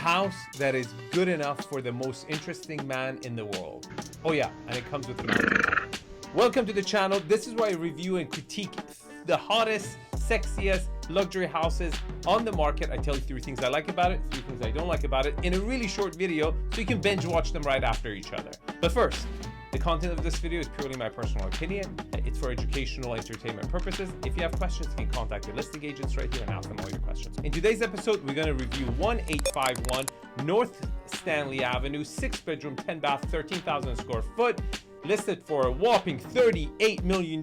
house that is good enough for the most interesting man in the world. Oh yeah, and it comes with a mountain lion. Welcome to the channel. This is where I review and critique the hottest, sexiest luxury houses on the market. I tell you 3 things I like about it, 3 things I don't like about it in a really short video so you can binge watch them right after each other. But first, the content of this video is purely my personal opinion. It's for educational entertainment purposes. If you have questions, you can contact the listing agents right here and ask them all your questions. In today's episode, we're going to review 1851 North Stanley Avenue, 6-bedroom, 10-bath, 13,000 square foot, listed for a whopping $38 million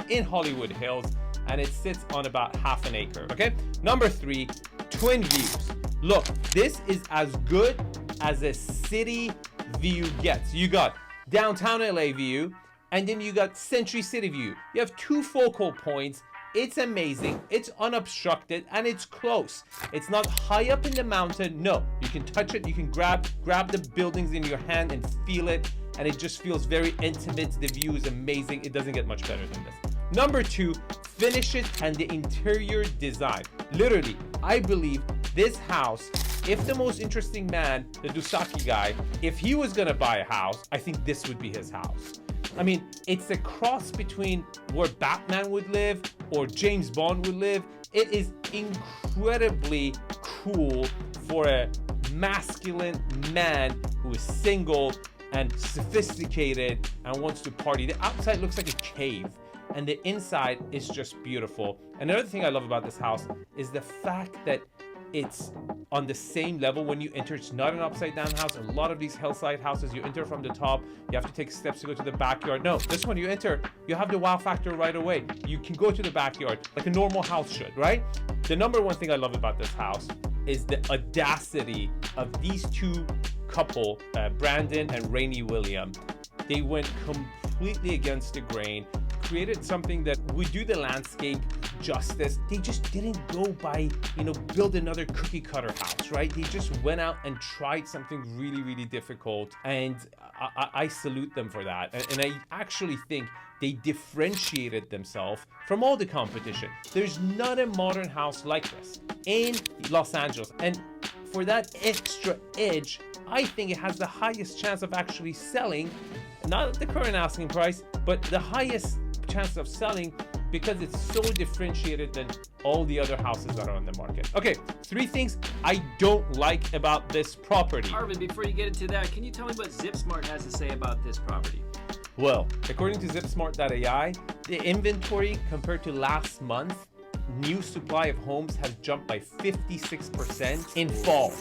in Hollywood Hills, and it sits on about half an acre. Okay, number 3, twin views. Look, this is as good as a city view gets. You got downtown LA view, and then you got Century City view. You have 2 focal points. It's amazing, it's unobstructed, and it's close. It's not high up in the mountain. No, you can touch it, you can grab the buildings in your hand and feel it, and it just feels very intimate. The view is amazing. It doesn't get much better than this. Number 2, finishes and the interior design. Literally, I believe this house, if the most interesting man, the 𝐃𝐤𝐬𝐬𝐬 guy, if he was gonna buy a house, I think this would be his house. I mean, it's a cross between where Batman would live or James Bond would live. It is incredibly cool for a masculine man who is single and sophisticated and wants to party. The outside looks like a cave, and the inside is just beautiful. Another thing I love about this house is the fact that it's on the same level when you enter. It's not an upside down house. A lot of these hillside houses, you enter from the top, you have to take steps to go to the backyard. No, this one you enter, you have the wow factor right away. You can go to the backyard like a normal house should, right? The number 1 thing I love about this house is the audacity of these 2 couple, Brandon and Rainey Williams. They went completely against the grain, created something that would do the landscape justice. They just didn't go by, build another cookie cutter house, right? They just went out and tried something really, really difficult, and I salute them for that. And I actually think they differentiated themselves from all the competition. There's not a modern house like this in Los Angeles, and for that extra edge, I think it has the highest chance of actually selling, not at the current asking price, but the highest chance of selling because it's so differentiated than all the other houses that are on the market. Okay, 3 things I don't like about this property. Arvin, before you get into that, can you tell me what ZipSmart has to say about this property? Well, according to ZipSmart.ai, the inventory compared to last month, new supply of homes has jumped by 56% in fall.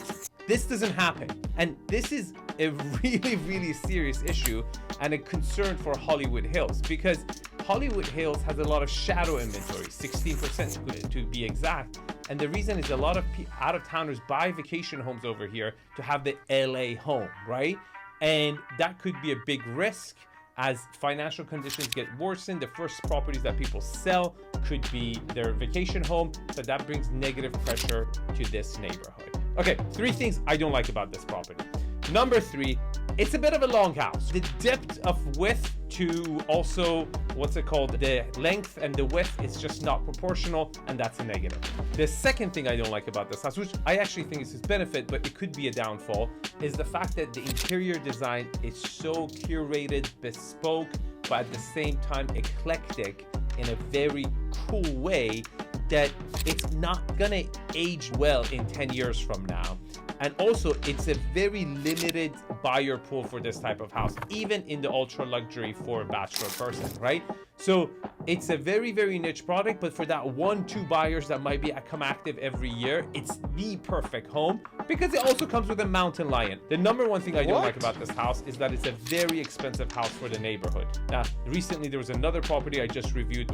This doesn't happen, and this is a really, really serious issue and a concern for Hollywood Hills, because Hollywood Hills has a lot of shadow inventory, 16% to be exact. And the reason is a lot of out-of-towners buy vacation homes over here to have the LA home, right? And that could be a big risk as financial conditions get worsened. The first properties that people sell could be their vacation home, so that brings negative pressure to this neighborhood. Okay, 3 things I don't like about this property. Number 3, it's a bit of a long house. The depth of width to also, the length and the width is just not proportional, and that's a negative. The second thing I don't like about this house, which I actually think is its benefit, but it could be a downfall, is the fact that the interior design is so curated, bespoke, but at the same time eclectic in a very cool way that it's not gonna age well in 10 years from now. And also, it's a very limited buyer pool for this type of house, even in the ultra luxury for a bachelor person, right? So it's a very, very niche product, but for that 1-2 buyers that might come active every year, it's the perfect home because it also comes with a mountain lion. The number 1 thing I don't like about this house is that it's a very expensive house for the neighborhood. Now, recently there was another property I just reviewed,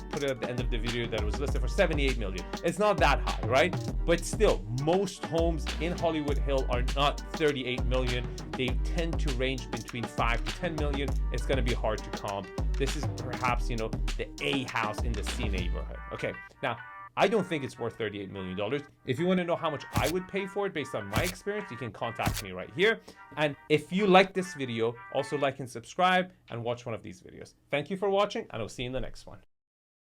put it at the end of the video, that was listed for $78 million. It's not that high, right? But still, most homes in Hollywood Hill are not $38 million. They tend to range between $5 to $10 million. It's going to be hard to comp. This is perhaps, the A house in the C neighborhood. Okay, now, I don't think it's worth $38 million. If you want to know how much I would pay for it based on my experience, you can contact me right here. And if you like this video, also like and subscribe and watch one of these videos. Thank you for watching, and I'll see you in the next one.